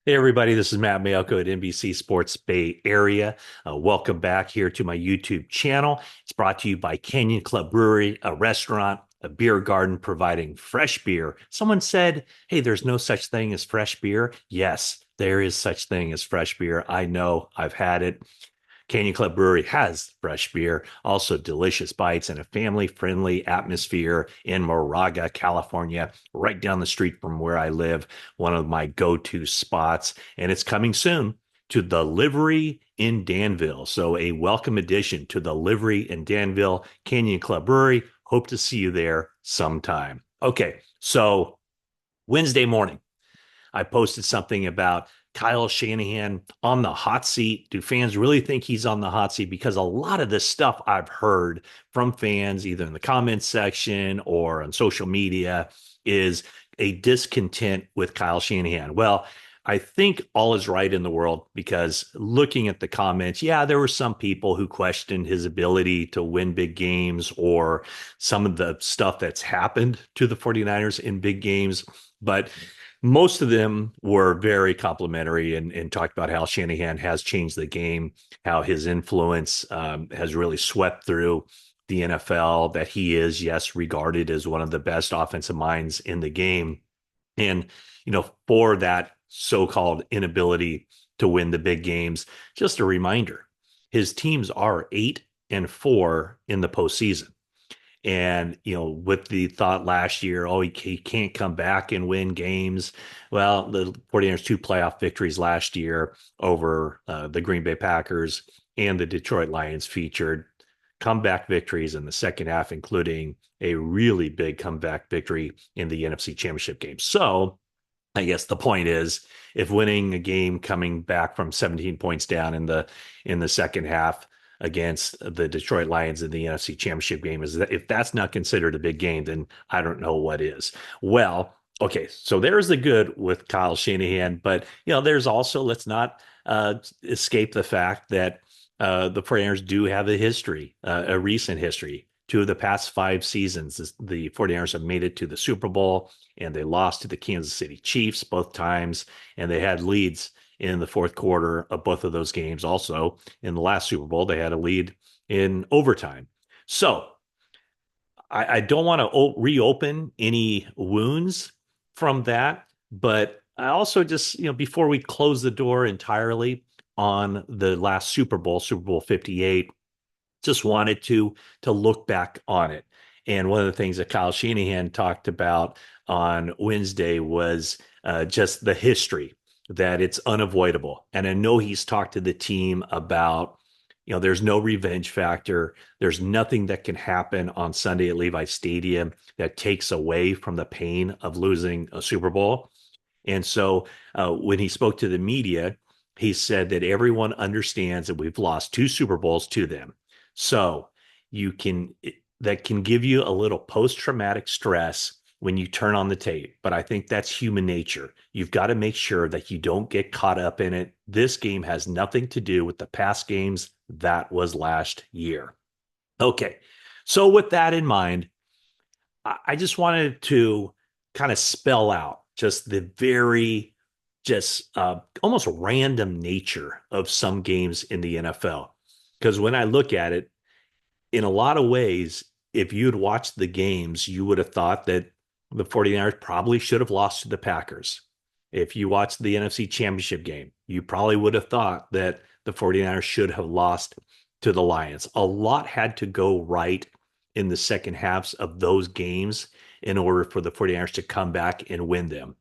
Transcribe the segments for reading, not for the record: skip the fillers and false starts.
Hey everybody, this is Matt Mayoko at NBC Sports Bay Area. Welcome back here to my YouTube channel. It's brought to you by Canyon Club Brewery, a restaurant, a beer garden providing fresh beer. Someone said, "Hey, there's no such thing as fresh beer." Yes, there is such thing as fresh beer. I know, I've had it. Canyon Club Brewery has fresh beer, also delicious bites and a family-friendly atmosphere in Moraga, California, right down the street from where I live, one of my go-to spots. And it's coming soon to the Livery in Danville. So a welcome addition to the Livery in Danville, Canyon Club Brewery. Hope to see you there sometime. Okay, so Wednesday morning, I posted something about Kyle Shanahan on the hot seat. Do fans really think he's on the hot seat? Because a lot of the stuff I've heard from fans, either in the comments section or on social media, is a discontent with Kyle Shanahan. Well, I think all is right in the world because looking at the comments, yeah, there were some people who questioned his ability to win big games or some of the stuff that's happened to the 49ers in big games. But most of them were very complimentary and talked about how Shanahan has changed the game, how his influence has really swept through the NFL, that he is, yes, regarded as one of the best offensive minds in the game. And, for that so-called inability to win the big games, just a reminder, his teams are 8-4 in the postseason. And, with the thought last year, oh, he can't come back and win games. Well, the 49ers two playoff victories last year over the Green Bay Packers and the Detroit Lions featured comeback victories in the second half, including a really big comeback victory in the NFC Championship game. So I guess the point is, if winning a game coming back from 17 points down in the second half against the Detroit Lions in the NFC Championship game is that if that's not considered a big game, then I don't know what is. Well, okay, so there's the good with Kyle Shanahan, but there's also let's not escape the fact that the 49ers do have a history, a recent history. Two of the past 5 seasons, the 49ers have made it to the Super Bowl and they lost to the Kansas City Chiefs both times. And they had leads in the fourth quarter of both of those games. Also, in the last Super Bowl, they had a lead in overtime. So I don't want to reopen any wounds from that. But I also just, before we close the door entirely on the last Super Bowl, Super Bowl 58, just wanted to look back on it. And one of the things that Kyle Shanahan talked about on Wednesday was just the history, that it's unavoidable. And I know he's talked to the team about, there's no revenge factor. There's nothing that can happen on Sunday at Levi Stadium that takes away from the pain of losing a Super Bowl. And so when he spoke to the media, he said that everyone understands that we've lost two Super Bowls to them. So that can give you a little post-traumatic stress when you turn on the tape. But I think that's human nature. You've got to make sure that you don't get caught up in it. This game has nothing to do with the past games. That was last year. Okay. So with that in mind, I just wanted to kind of spell out just the very just almost random nature of some games in the NFL. Because when I look at it, in a lot of ways, if you'd watched the games, you would have thought that the 49ers probably should have lost to the Packers. If you watched the NFC Championship game, you probably would have thought that the 49ers should have lost to the Lions. A lot had to go right in the second halves of those games in order for the 49ers to come back and win them.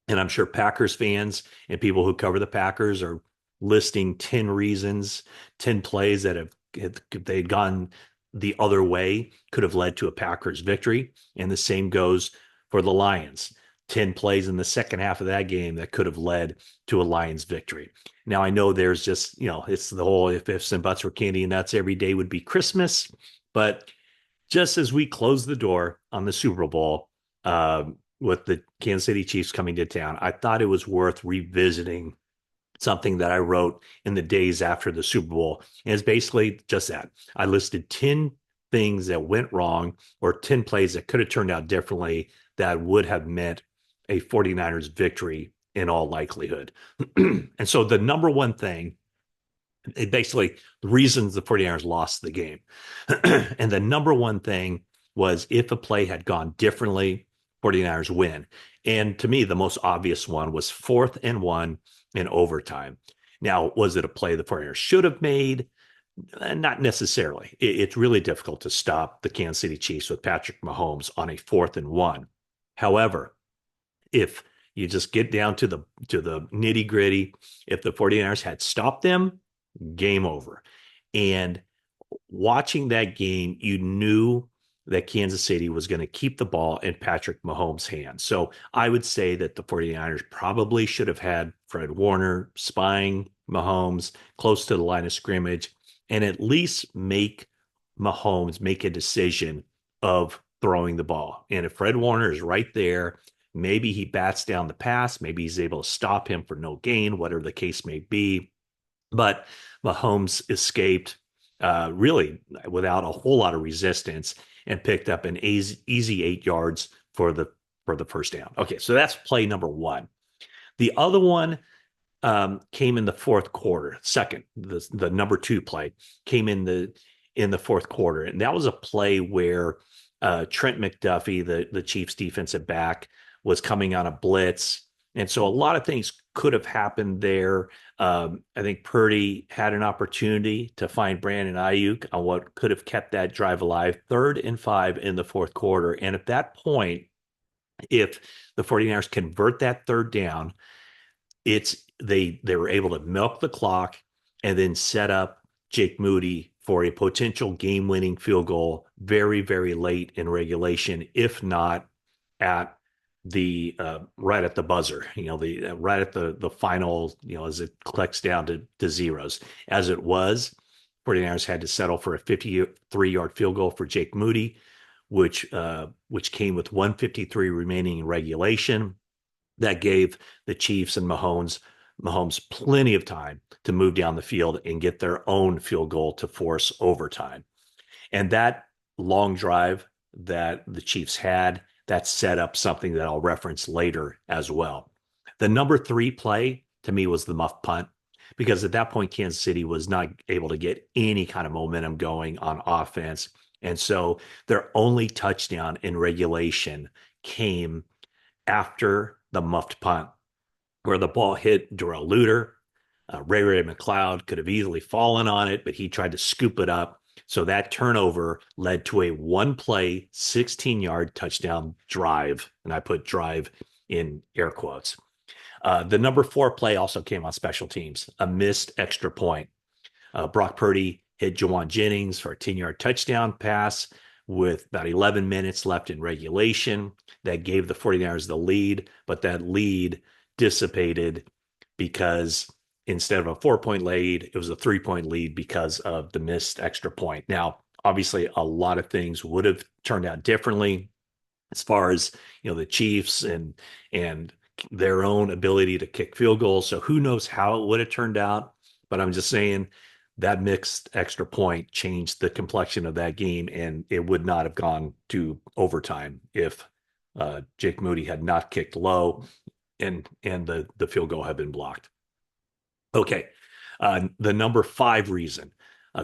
And I'm sure Packers fans and people who cover the Packers are listing 10 reasons, 10 plays that have they'd gone the other way could have led to a Packers victory. And the same goes for the Lions. 10 plays in the second half of that game that could have led to a Lions victory. Now, I know there's just, it's the whole if ifs and buts were candy and nuts, every day would be Christmas. But just as we close the door on the Super Bowl, with the Kansas City Chiefs coming to town, I thought it was worth revisiting something that I wrote in the days after the Super Bowl. And it's basically just that. I listed 10 things that went wrong or 10 plays that could have turned out differently that would have meant a 49ers victory in all likelihood. And so the number one thing, basically the reasons the 49ers lost the game. And the number one thing was if a play had gone differently, 49ers win. And to me, the most obvious one was 4th and 1 in overtime. Now, was it a play the 49ers should have made? Not necessarily. It's really difficult to stop the Kansas City Chiefs with Patrick Mahomes on a 4th and 1. However, if you just get down to the nitty gritty, if the 49ers had stopped them, game over. And watching that game, you knew that Kansas City was going to keep the ball in Patrick Mahomes' hands. So I would say that the 49ers probably should have had Fred Warner spying Mahomes close to the line of scrimmage and at least make Mahomes make a decision of throwing the ball. And if Fred Warner is right there, maybe he bats down the pass, maybe he's able to stop him for no gain, whatever the case may be. But Mahomes escaped really without a whole lot of resistance and picked up an easy 8 yards for the first down. Okay, so that's play number one. The other one came in the fourth quarter. Second, the number 2 play came in the fourth quarter, and that was a play where Trent McDuffy, the Chiefs defensive back, was coming on a blitz. And so a lot of things could have happened there. I think Purdy had an opportunity to find Brandon Ayuk on what could have kept that drive alive. 3rd and 5 in the fourth quarter. And at that point, if the 49ers convert that third down, they were able to milk the clock and then set up Jake Moody for a potential game-winning field goal very, very late in regulation, if not at the right at the buzzer, right at the final, as it collects down to zeros. As it was, 49ers had to settle for a 53-yard field goal for Jake Moody, which came with 1:53 remaining in regulation. That gave the Chiefs and Mahomes plenty of time to move down the field and get their own field goal to force overtime. And that long drive that the Chiefs had, that set up something that I'll reference later as well. The number 3 play to me was the muff punt, because at that point, Kansas City was not able to get any kind of momentum going on offense. And so their only touchdown in regulation came after the muffed punt, where the ball hit Darrell Luter. Ray McLeod could have easily fallen on it, but he tried to scoop it up. So that turnover led to a 1-play, 16-yard touchdown drive. And I put drive in air quotes. The number 4 play also came on special teams, a missed extra point. Brock Purdy hit Juwan Jennings for a 10-yard touchdown pass with about 11 minutes left in regulation. That gave the 49ers the lead, but that lead dissipated because instead of a 4-point lead, it was a 3-point lead because of the missed extra point. Now, obviously, a lot of things would have turned out differently as far as, the Chiefs and their own ability to kick field goals. So who knows how it would have turned out, but I'm just saying that mixed extra point changed the complexion of that game, and it would not have gone to overtime if Jake Moody had not kicked low and the field goal had been blocked. Okay, the number 5 reason,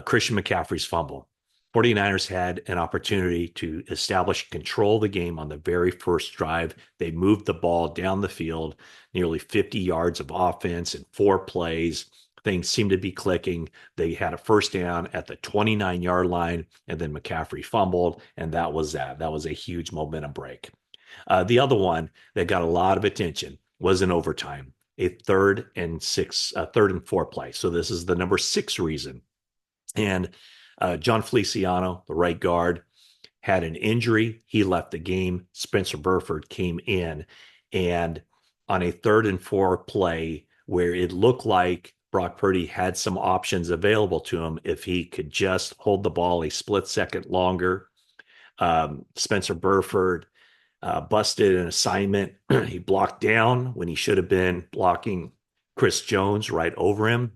Christian McCaffrey's fumble. 49ers had an opportunity to establish control of the game on the very first drive. They moved the ball down the field, nearly 50 yards of offense in 4 plays. Things seemed to be clicking. They had a first down at the 29-yard line, and then McCaffrey fumbled, and that was that. That was a huge momentum break. The other one that got a lot of attention was in overtime, a 3rd and 4 play. So this is the number 6 reason. And John Feliciano, the right guard, had an injury. He left the game. Spencer Burford came in, and on a 3rd and 4 play where it looked like Brock Purdy had some options available to him if he could just hold the ball a split second longer, Spencer Burford busted an assignment. He blocked down when he should have been blocking Chris Jones right over him.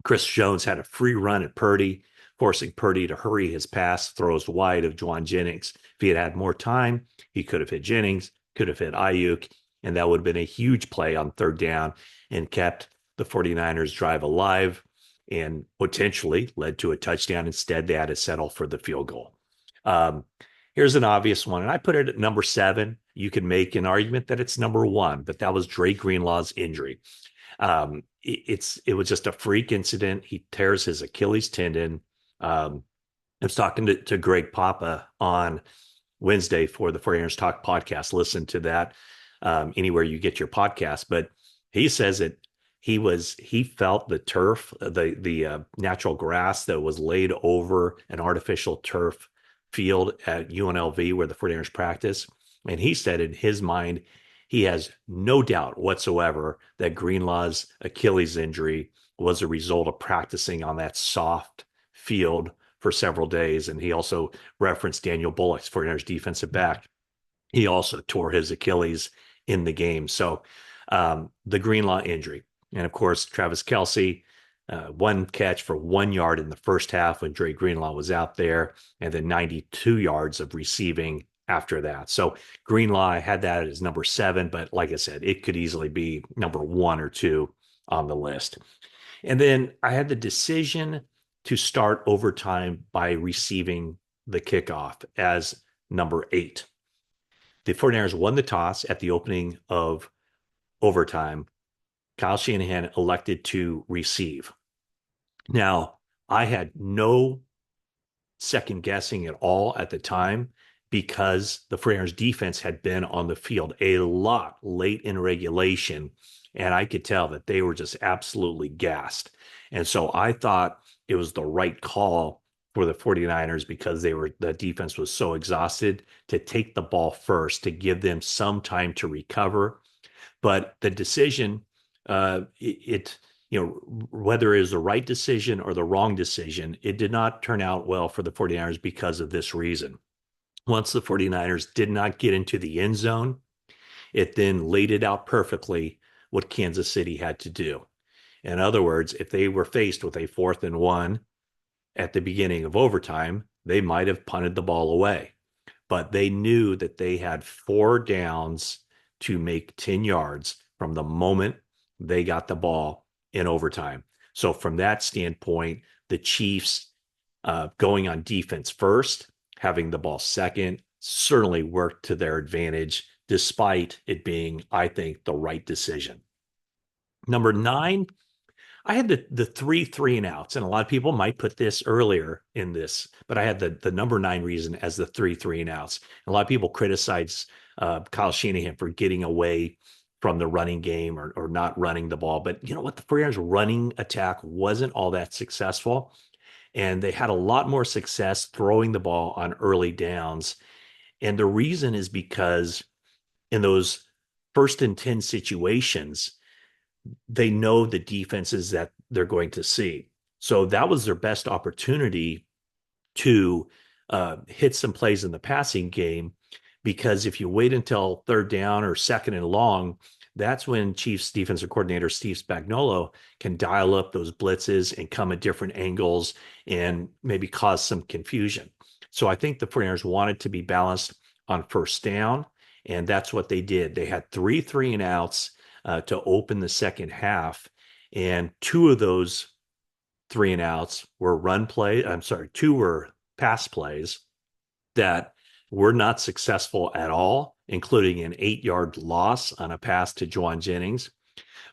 Chris Jones had a free run at Purdy, forcing Purdy to hurry his pass, throws wide of Juwan Jennings. If he had had more time, he could have hit Jennings, could have hit Ayuk. And that would have been a huge play on third down and kept the 49ers drive alive and potentially led to a touchdown. Instead, they had to settle for the field goal. Um, Here's an obvious one, and I put it at number 7. You could make an argument that it's number 1, but that was Dre Greenlaw's injury. It was just a freak incident. He tears his Achilles tendon. I was talking to Greg Papa on Wednesday for the 49ers Talk podcast. Listen to that anywhere you get your podcast. But he says that he felt the turf, the natural grass that was laid over an artificial turf field at UNLV where the 49ers practice. And he said in his mind, he has no doubt whatsoever that Greenlaw's Achilles injury was a result of practicing on that soft field for several days. And he also referenced Daniel Bullock's 49ers defensive back. He also tore his Achilles in the game. So the Greenlaw injury. And of course, Travis Kelce, one catch for 1 yard in the first half when Dre Greenlaw was out there, and then 92 yards of receiving after that. So Greenlaw had that as number 7, but like I said, it could easily be number 1 or 2 on the list. And then I had the decision to start overtime by receiving the kickoff as number 8. The 49ers won the toss at the opening of overtime. Kyle Shanahan elected to receive. Now, I had no second guessing at all at the time because the 49ers defense had been on the field a lot late in regulation, and I could tell that they were just absolutely gassed. And so I thought it was the right call for the 49ers because the defense was so exhausted to take the ball first to give them some time to recover. But the decision, whether it was the right decision or the wrong decision, it did not turn out well for the 49ers because of this reason. Once the 49ers did not get into the end zone, it then laid it out perfectly what Kansas City had to do. In other words, if they were faced with a 4th and 1 at the beginning of overtime, they might have punted the ball away. But they knew that they had 4 downs to make 10 yards from the moment they got the ball in overtime. So from that standpoint, the Chiefs going on defense first, having the ball second, certainly worked to their advantage, despite it being, I think, the right decision. Number 9, I had the 3 and outs, and a lot of people might put this earlier in this, but I had the number 9 reason as the 3 and outs. A lot of people criticize Kyle Shanahan for getting away from the running game or not running the ball. But you know what? The 49ers running attack wasn't all that successful. And they had a lot more success throwing the ball on early downs. And the reason is because in those 1st and 10 situations, they know the defenses that they're going to see. So that was their best opportunity to hit some plays in the passing game, because if you wait until 3rd down or 2nd and long, that's when Chiefs defensive coordinator Steve Spagnuolo can dial up those blitzes and come at different angles and maybe cause some confusion. So I think the 49ers wanted to be balanced on 1st down, and that's what they did. They had 3 and outs to open the second half, and 2 of those 3 and outs were 2 were pass plays that were not successful at all, including an 8-yard loss on a pass to Juwan Jennings.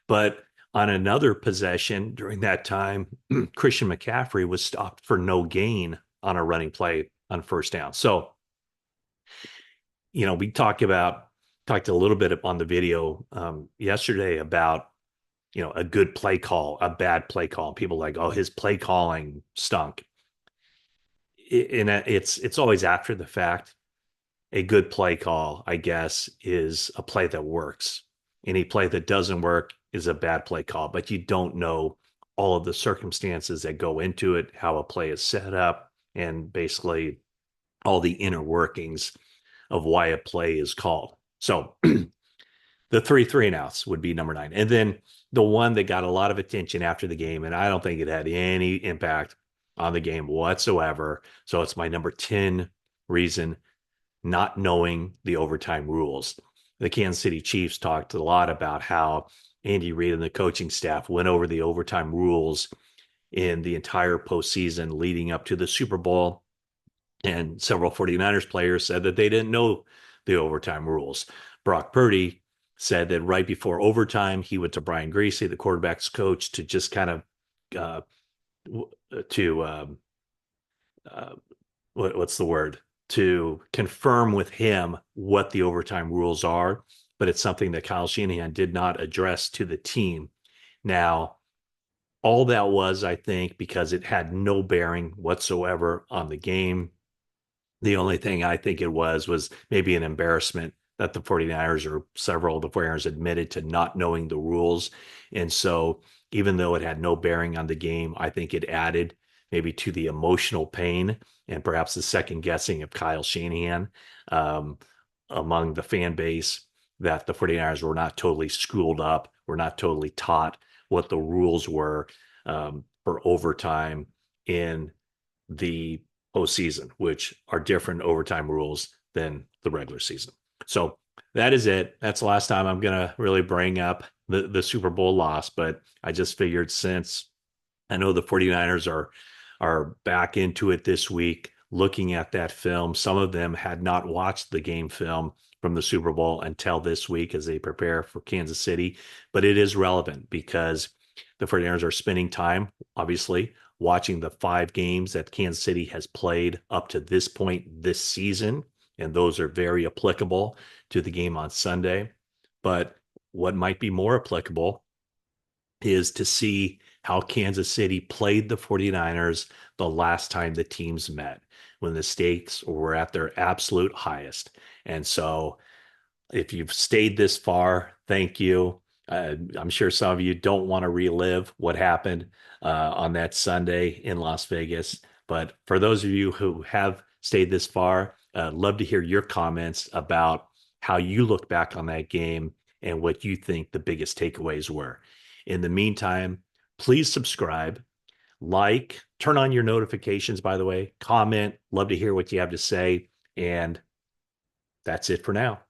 But on another possession during that time, Christian McCaffrey was stopped for no gain on a running play on 1st down. So, we talked a little bit on the video yesterday about, a good play call, a bad play call. People like, oh, his play calling stunk. And it's always after the fact. A good play call, I guess, is a play that works. Any play that doesn't work is a bad play call, but you don't know all of the circumstances that go into it, how a play is set up, and basically all the inner workings of why a play is called. So the 3 and outs would be number 9. And then the one that got a lot of attention after the game, and I don't think it had any impact on the game whatsoever. So it's my number 10 reason, not knowing the overtime rules. the Kansas City Chiefs talked a lot about how Andy Reid and the coaching staff went over the overtime rules in the entire postseason leading up to the Super Bowl. And several 49ers players said that they didn't know the overtime rules. Brock Purdy said that right before overtime, he went to Brian Griese, the quarterback's coach, to just kind of uh, to what's the word, to confirm with him what the overtime rules are. But it's something that Kyle Shanahan did not address to the team. Now, all that was, I think, because it had no bearing whatsoever on the game. The only thing I think it was maybe an embarrassment that the 49ers or several of the 49ers admitted to not knowing the rules. And so even though it had no bearing on the game, I think it added maybe to the emotional pain and perhaps the second guessing of Kyle Shanahan um, among the fan base that the 49ers were not totally schooled up, were not totally taught what the rules were for overtime in the postseason, which are different overtime rules than the regular season. So that is it. That's the last time I'm going to really bring up the Super Bowl loss. But I just figured since I know the 49ers are back into it this week, looking at that film. Some of them had not watched the game film from the Super Bowl until this week as they prepare for Kansas City. But it is relevant because the 49ers are spending time, obviously, watching the 5 games that Kansas City has played up to this point this season. And those are very applicable to the game on Sunday. But what might be more applicable is to see how Kansas City played the 49ers the last time the teams met when the stakes were at their absolute highest. And so if you've stayed this far, thank you. I'm sure some of you don't want to relive what happened on that Sunday in Las Vegas. But for those of you who have stayed this far, love to hear your comments about how you look back on that game and what you think the biggest takeaways were. In the meantime, please subscribe, like, turn on your notifications, by the way, comment, love to hear what you have to say. And that's it for now.